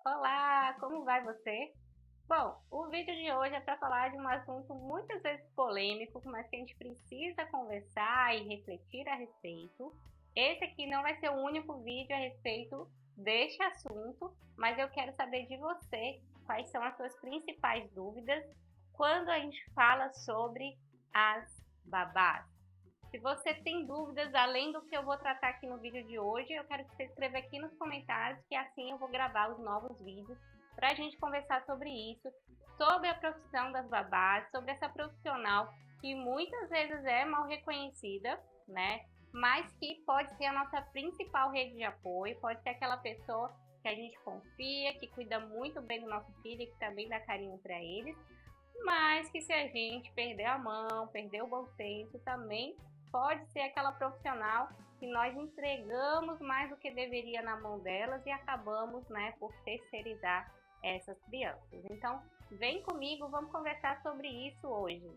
Olá, como vai você? Bom, o vídeo de hoje é para falar de um assunto muitas vezes polêmico, mas que a gente precisa conversar e refletir a respeito. Esse aqui não vai ser o único vídeo a respeito deste assunto, mas eu quero saber de você quais são as suas principais dúvidas quando a gente fala sobre as babás. Se você tem dúvidas além do que eu vou tratar aqui no vídeo de hoje, eu quero que você escreva aqui nos comentários, que assim eu vou gravar os novos vídeos para a gente conversar sobre isso, sobre a profissão das babás, sobre essa profissional que muitas vezes é mal reconhecida, né? Mas que pode ser a nossa principal rede de apoio, pode ser aquela pessoa que a gente confia, que cuida muito bem do nosso filho e que também dá carinho para eles, mas que se a gente perder a mão, perder o bom senso, também pode ser aquela profissional que nós entregamos mais do que deveria na mão delas e acabamos, né, por terceirizar essas crianças. Então, vem comigo, vamos conversar sobre isso hoje.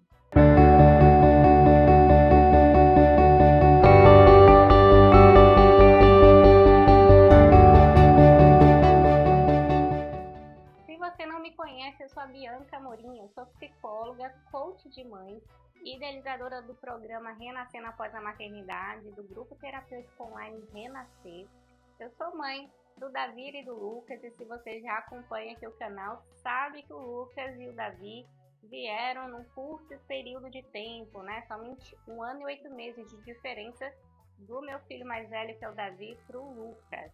Se você não me conhece, eu sou a Bianca Amorim, eu sou psicóloga, coach de mães, idealizadora do programa Renascendo Após a Maternidade, do grupo terapêutico online Renascer. Eu sou mãe do Davi e do Lucas, e se você já acompanha aqui o canal, sabe que o Lucas e o Davi vieram num curto período de tempo, né? Somente 1 ano e 8 meses de diferença do meu filho mais velho, que é o Davi, para o Lucas.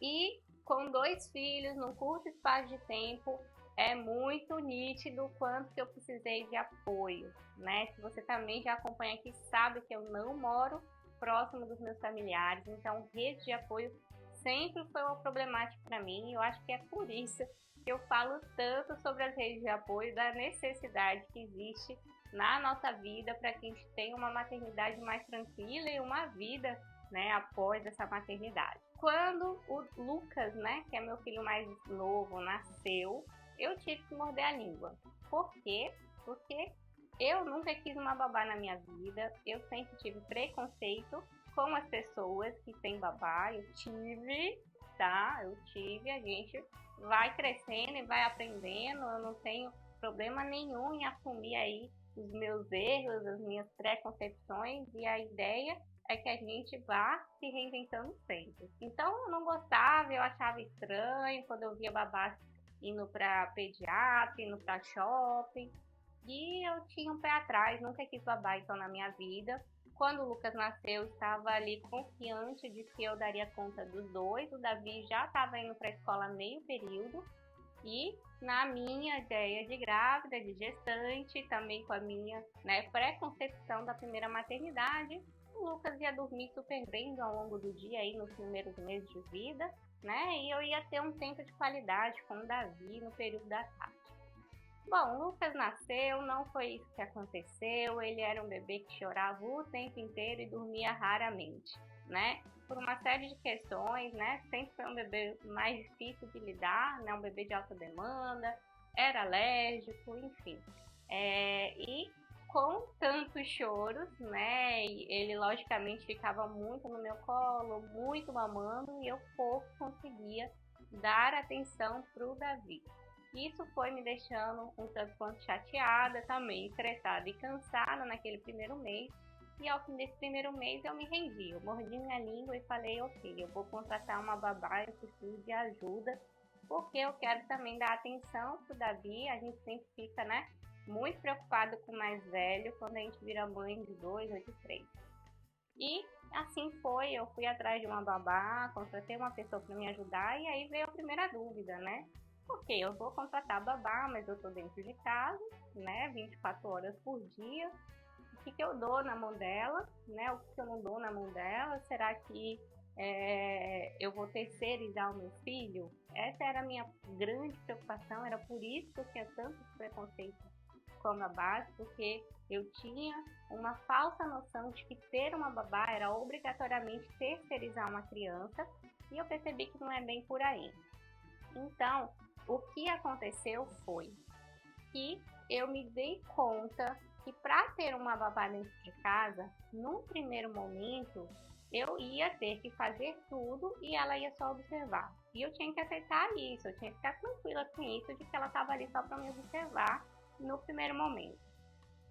E com 2 filhos num curto espaço de tempo, é muito nítido o quanto que eu precisei de apoio, né? Se você também já acompanha aqui, sabe que eu não moro próximo dos meus familiares, então rede de apoio sempre foi uma problemática para mim, e eu acho que é por isso que eu falo tanto sobre as redes de apoio, da necessidade que existe na nossa vida para que a gente tenha uma maternidade mais tranquila e uma vida, né, após essa maternidade. Quando o Lucas, né, que é meu filho mais novo, nasceu, eu tive que morder a língua. Por quê? Porque eu nunca quis uma babá na minha vida, eu sempre tive preconceito com as pessoas que têm babá, eu tive, a gente vai crescendo e vai aprendendo, eu não tenho problema nenhum em assumir aí os meus erros, as minhas preconcepções, e a ideia é que a gente vá se reinventando sempre. Então eu não gostava, eu achava estranho quando eu via babás indo para pediatra, indo para shopping, e eu tinha um pé atrás, nunca quis babá então na minha vida. Quando o Lucas nasceu, eu estava ali confiante de que eu daria conta dos dois. O Davi já estava indo para a escola meio período, e na minha ideia de grávida, de gestante, também com a minha, né, pré-concepção da primeira maternidade, o Lucas ia dormir super bem ao longo do dia, aí nos primeiros meses de vida, né, e eu ia ter um tempo de qualidade com o Davi no período da tarde. Bom, o Lucas nasceu, não foi isso que aconteceu, ele era um bebê que chorava o tempo inteiro e dormia raramente, né? Por uma série de questões, né? Sempre foi um bebê mais difícil de lidar, né? Um bebê de alta demanda, era alérgico, enfim. E com tantos choros, né? Ele logicamente ficava muito no meu colo, muito mamando, e eu pouco conseguia dar atenção para o Davi. Isso foi me deixando um tanto quanto chateada, também estressada e cansada naquele primeiro mês. E ao fim desse primeiro mês eu me rendi, eu mordi minha língua e falei, ok, eu vou contratar uma babá, eu preciso de ajuda, porque eu quero também dar atenção pro Davi. A gente sempre fica, né, muito preocupado com o mais velho quando a gente vira mãe de 2 ou de 3. E assim foi, eu fui atrás de uma babá, contratei uma pessoa para me ajudar, e aí veio a primeira dúvida, né? Porque eu vou contratar babá, mas eu tô dentro de casa, né, 24 horas por dia. O que eu dou na mão dela, né? O que eu não dou na mão dela? Será que eu vou terceirizar o meu filho? Essa era a minha grande preocupação, era por isso que eu tinha tantos preconceitos com a babá, porque eu tinha uma falsa noção de que ter uma babá era obrigatoriamente terceirizar uma criança, e eu percebi que não é bem por aí. Então, o que aconteceu foi que eu me dei conta que para ter uma babá dentro de casa, num primeiro momento, eu ia ter que fazer tudo e ela ia só observar. E eu tinha que aceitar isso, eu tinha que ficar tranquila com isso, de que ela estava ali só para me observar no primeiro momento.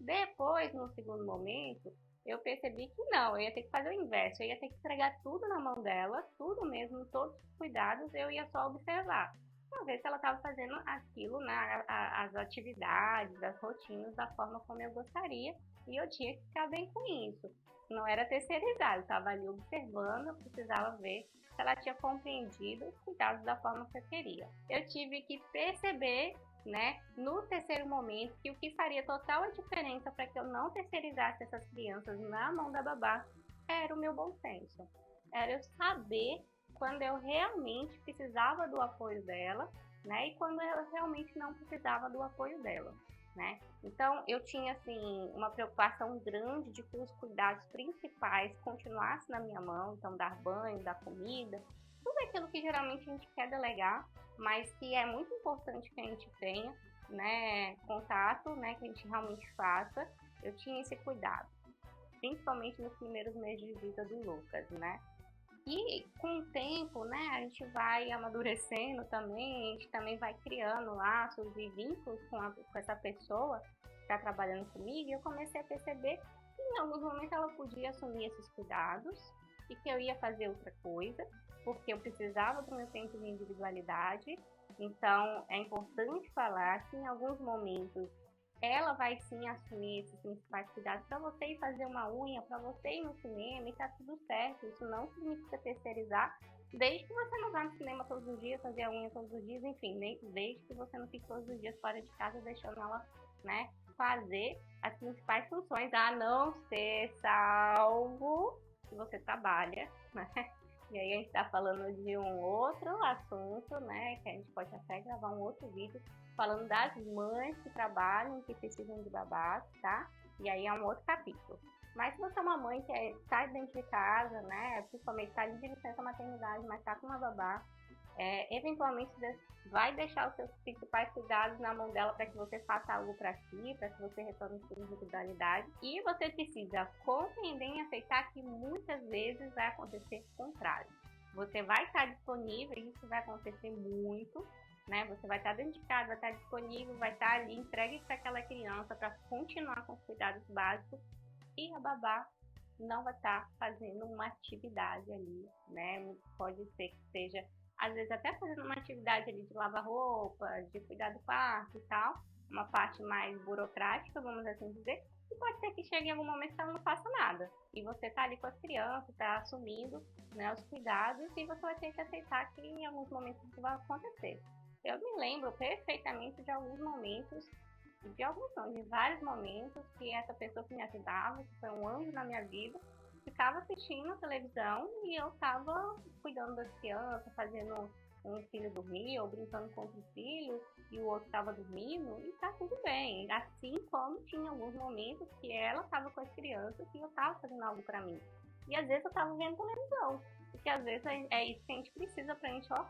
Depois, no segundo momento, eu percebi que não, eu ia ter que fazer o inverso, eu ia ter que entregar tudo na mão dela, tudo mesmo, todos os cuidados, eu ia só observar. Pra ver se ela estava fazendo aquilo, né, as atividades, as rotinas da forma como eu gostaria, e eu tinha que ficar bem com isso. Não era terceirizado, eu estava ali observando, eu precisava ver se ela tinha compreendido os cuidados da forma que eu queria. Eu tive que perceber, né, no terceiro momento, que o que faria total a diferença para que eu não terceirizasse essas crianças na mão da babá era o meu bom senso. Era eu saber quando eu realmente precisava do apoio dela, né, e quando eu realmente não precisava do apoio dela, né? Então eu tinha assim uma preocupação grande de que os cuidados principais continuassem na minha mão, então dar banho, dar comida, tudo aquilo que geralmente a gente quer delegar, mas que é muito importante que a gente tenha, né, contato, né, que a gente realmente faça. Eu tinha esse cuidado, principalmente nos primeiros meses de vida do Lucas, né? E com o tempo, né, a gente vai amadurecendo também, a gente também vai criando laços e vínculos com essa pessoa que está trabalhando comigo, e eu comecei a perceber que em alguns momentos ela podia assumir esses cuidados e que eu ia fazer outra coisa, porque eu precisava do meu tempo de individualidade. Então, é importante falar que em alguns momentos ela vai sim assumir esses principais cuidados para você ir fazer uma unha, para você ir no cinema, e tá tudo certo. Isso não significa terceirizar, desde que você não vá no cinema todos os dias, fazer a unha todos os dias, enfim, desde que você não fique todos os dias fora de casa deixando ela, né, fazer as principais funções, a não ser salvo que você trabalha, né? E aí a gente está falando de um outro assunto, né, que a gente pode até gravar um outro vídeo falando das mães que trabalham, que precisam de babás, tá? E aí é um outro capítulo. Mas se você é uma mãe que está dentro de casa, né, principalmente está ali de licença maternidade, mas está com uma babá, eventualmente vai deixar os seus principais cuidados na mão dela para que você faça algo para si, para que você retorne sua individualidade. E você precisa compreender e aceitar que muitas vezes vai acontecer o contrário. Você vai estar disponível, e isso vai acontecer muito, né? Você vai estar dentro de casa, vai estar disponível, vai estar ali entregue para aquela criança para continuar com os cuidados básicos, e a babá não vai estar fazendo uma atividade ali, né? Pode ser que seja, às vezes, até fazendo uma atividade ali de lavar roupa, de cuidar do quarto e tal, uma parte mais burocrática, vamos assim dizer, e pode ser que chegue em algum momento que ela não faça nada. E você tá ali com as crianças, tá assumindo, né, os cuidados, e você vai ter que aceitar que em alguns momentos isso vai acontecer. Eu me lembro perfeitamente de alguns momentos, de vários momentos, que essa pessoa que me ajudava, que foi um anjo na minha vida, ficava assistindo a televisão e eu estava cuidando das crianças, fazendo um filho dormir ou brincando com outro filho e o outro estava dormindo, e tá tudo bem. Assim como tinha alguns momentos que ela estava com as crianças e eu estava fazendo algo para mim. E às vezes eu estava vendo televisão, porque às vezes é isso que a gente precisa pra gente, ó,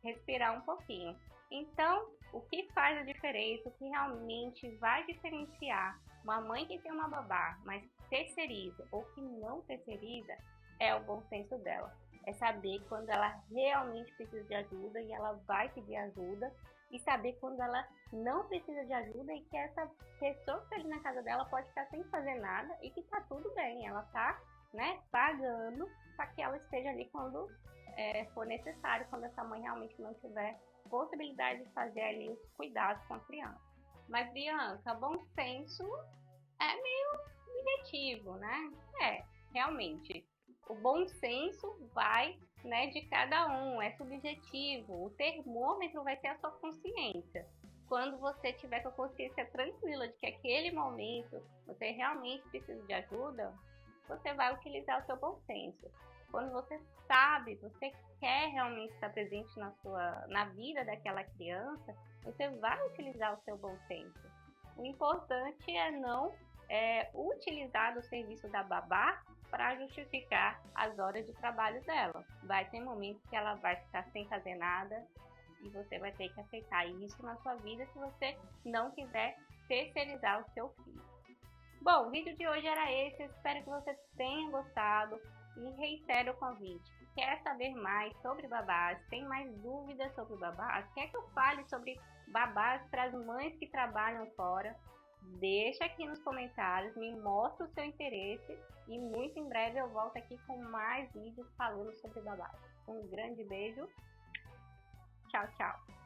respirar um pouquinho. Então, o que faz a diferença, o que realmente vai diferenciar uma mãe que tem uma babá, mas terceiriza ou que não terceiriza, é o bom senso dela. É saber quando ela realmente precisa de ajuda e ela vai pedir ajuda, e saber quando ela não precisa de ajuda e que essa pessoa que está ali na casa dela pode ficar sem fazer nada e que tá tudo bem, ela tá, né, pagando para que ela esteja ali quando for necessário, quando essa mãe realmente não tiver possibilidade de fazer ali os cuidados com a criança. Mas, Bianca, bom senso é meio subjetivo, né? Realmente. O bom senso vai, né, de cada um, é subjetivo. O termômetro vai ser a sua consciência. Quando você tiver com a consciência tranquila de que aquele momento você realmente precisa de ajuda, você vai utilizar o seu bom senso. Quando você sabe, você quer realmente estar presente na vida daquela criança, você vai utilizar o seu bom senso. O importante é não utilizar o serviço da babá para justificar as horas de trabalho dela. Vai ter momentos que ela vai ficar sem fazer nada e você vai ter que aceitar isso na sua vida se você não quiser terceirizar o seu filho. Bom, o vídeo de hoje era esse, eu espero que você tenha gostado. E reitero o convite. Quer saber mais sobre babás? Tem mais dúvidas sobre babás? Quer que eu fale sobre babás para as mães que trabalham fora? Deixa aqui nos comentários, me mostra o seu interesse e muito em breve eu volto aqui com mais vídeos falando sobre babás. Um grande beijo. Tchau, tchau.